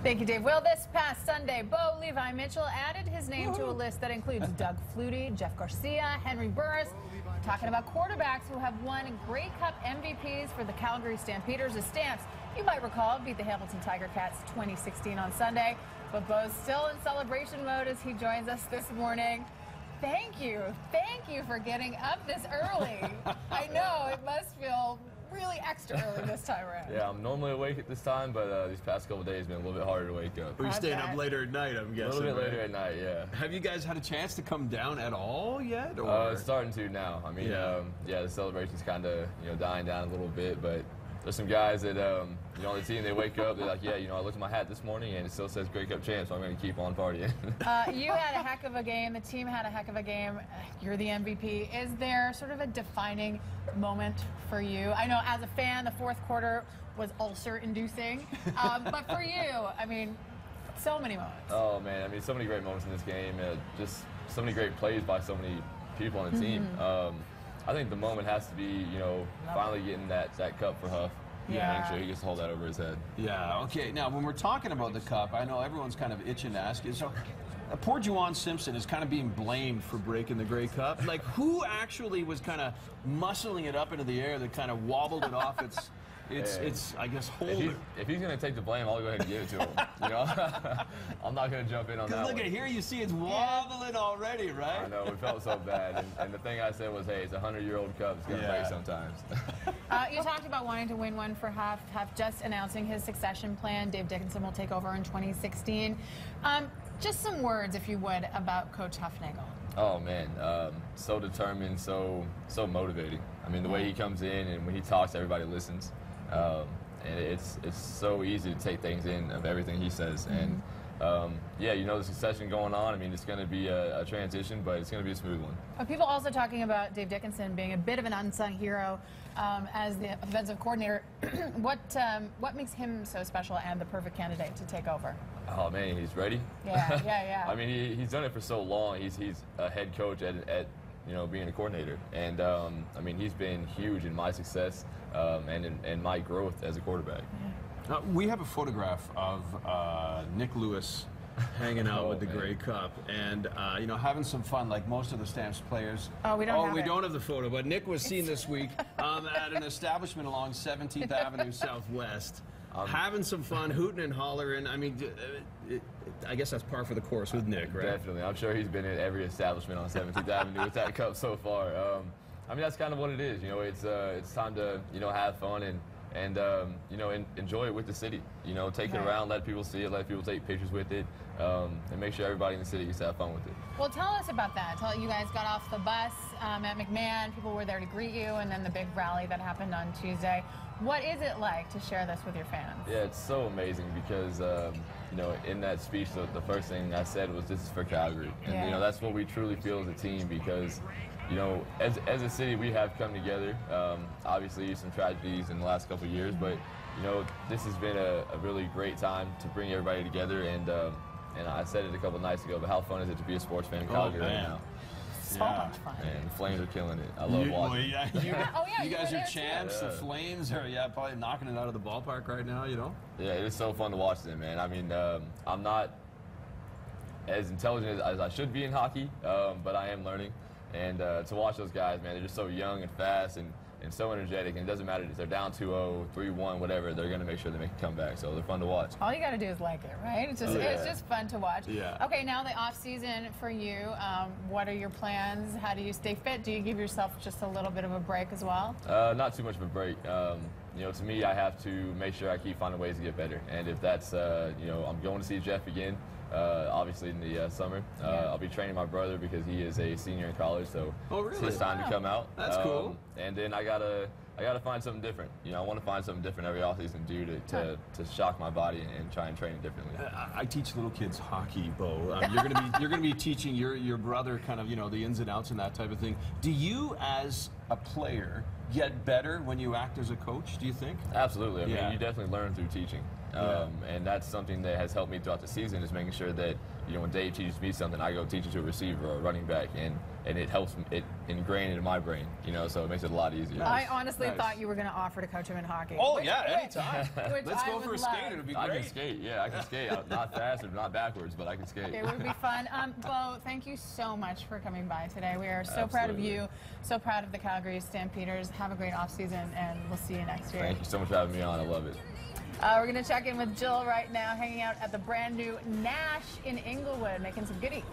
Thank you, Dave. Well, this past Sunday, Levi Mitchell added his name to a list that includes Doug Flutie, Jeff Garcia, Henry Burris. Talking about quarterbacks who have won Grey Cup MVPs for the Calgary Stampeders. The Stamps, you might recall, beat the Hamilton Tiger Cats 2016 on Sunday. But Bo's still in celebration mode as he joins us this morning. Thank you for getting up this early. I know it must feel really extra early this time around. Yeah, I'm normally awake at this time, but these past couple days have been a little bit harder to wake up. We're staying up later at night, I'm guessing. A little bit later at night, yeah. Have you guys had a chance to come down at all yet? Or? It's starting to now. I mean, yeah, the celebration's kind of dying down a little bit, but there's some guys that on the team, they wake up, they're like, yeah, I looked at my hat this morning and it still says Grey Cup champ, so I'm going to keep on partying. You had a heck of a game. The team had a heck of a game. You're the MVP. Is there sort of a defining moment for you? I know as a fan, the fourth quarter was ulcer-inducing, but for you, I mean, so many moments. Oh, man, I mean, so many great moments in this game. Just so many great plays by so many people on the team. I think the moment has to be, finally getting that cup for Huff. Yeah. Make sure he gets to hold that over his head. Yeah, okay. Now, when we're talking about the cup, I know everyone's kind of itching to ask you. So, poor Juwan Simpson is kind of being blamed for breaking the Grey Cup. Like, who actually was kind of muscling it up into the air that kind of wobbled it off its I guess, holder? If he's going to take the blame, I'll go ahead and give it to him. I'm not going to jump in on that. Because look at here, you see it's wobbling already, right? I know, it felt so bad. And the thing I said was, hey, it's a 100-year-old cup. It's going to break sometimes. You talked about wanting to win one for Huff just announcing his succession plan. Dave Dickinson will take over in 2016. Just some words, if you would, about Coach Huffnagel. Oh, man, so determined, so motivating. I mean, the way he comes in and when he talks, everybody listens. And it's so easy to take things in of everything he says. And yeah, the succession going on. I mean, it's going to be a transition, but it's going to be a smooth one. But people also talking about Dave Dickinson being a bit of an unsung hero as the offensive coordinator. What makes him so special and the perfect candidate to take over? Oh man, he's ready. Yeah. I mean, he's done it for so long. He's a head coach at being a coordinator, and I mean, he's been huge in my success and in my growth as a quarterback. Yeah. We have a photograph of Nick Lewis hanging out with the Grey Cup and having some fun like most of the Stamps players. We don't have the photo, but Nick was seen this week at an establishment along 17th Avenue Southwest. Having some fun, hooting and hollering. I mean, I guess that's par for the course with Nick, right? Definitely. I'm sure he's been in every establishment on 17th Avenue with that cup so far. I mean, that's kind of what it is. It's time to have fun and enjoy it with the city. Take it around, let people see it, let people take pictures with it, and make sure everybody in the city gets to have fun with it. Well, tell us about that. You guys got off the bus at McMahon. People were there to greet you, and then the big rally that happened on Tuesday. What is it like to share this with your fans? Yeah, it's so amazing because, in that speech, the first thing I said was, this is for Calgary. And, that's what we truly feel as a team because, as a city, we have come together. Obviously, some tragedies in the last couple of years, but, this has been a really great time to bring everybody together. And I said it a couple of nights ago, but how fun is it to be a sports fan in Calgary right now? So much fun. And the Flames are killing it. I love watching. You guys are champs. The Flames are probably knocking it out of the ballpark right now. Yeah, it is so fun to watch them, man. I mean, I'm not as intelligent as I should be in hockey, but I am learning. And to watch those guys, man, they're just so young and fast and so energetic. And it doesn't matter if they're down 2-0, 3-1, whatever. They're going to make sure they make a comeback. So they're fun to watch. All you got to do is like it, right? It's just fun to watch. Yeah. Okay, now the off season for you. What are your plans? How do you stay fit? Do you give yourself just a little bit of a break as well? Not too much of a break. To me, I have to make sure I keep finding ways to get better. And if that's, I'm going to see Jeff again. Obviously in the summer. I'll be training my brother because he is a senior in college, so it's his time to come out. That's cool. And then I gotta find something different. I want to find something different every offseason to shock my body and try and train it differently. I teach little kids hockey, Bo. You're gonna be teaching your brother kind of the ins and outs and that type of thing. Do you as a player get better when you act as a coach, do you think? Absolutely. I mean, you definitely learn through teaching. And that's something that has helped me throughout the season, is making sure that, you know, when Dave teaches me something, I go teach it to a receiver or a running back, and it helps it ingrain it in my brain, you know, so it makes it a lot easier. I honestly thought you were going to offer to coach him in hockey. Oh, yeah, anytime. Which Let's I go for a would skate. love. It would be I great. can skate, yeah, I can skate. Not fast or not backwards, but I can skate. It would be fun. Bo, thank you so much for coming by today. We are so proud of you, so proud of the Calgary Stampeders. Have a great offseason, and we'll see you next year. Thank you so much for having me on. I love it. We're going to check in with Jill right now, hanging out at the brand new Nash in Inglewood, making some goodies.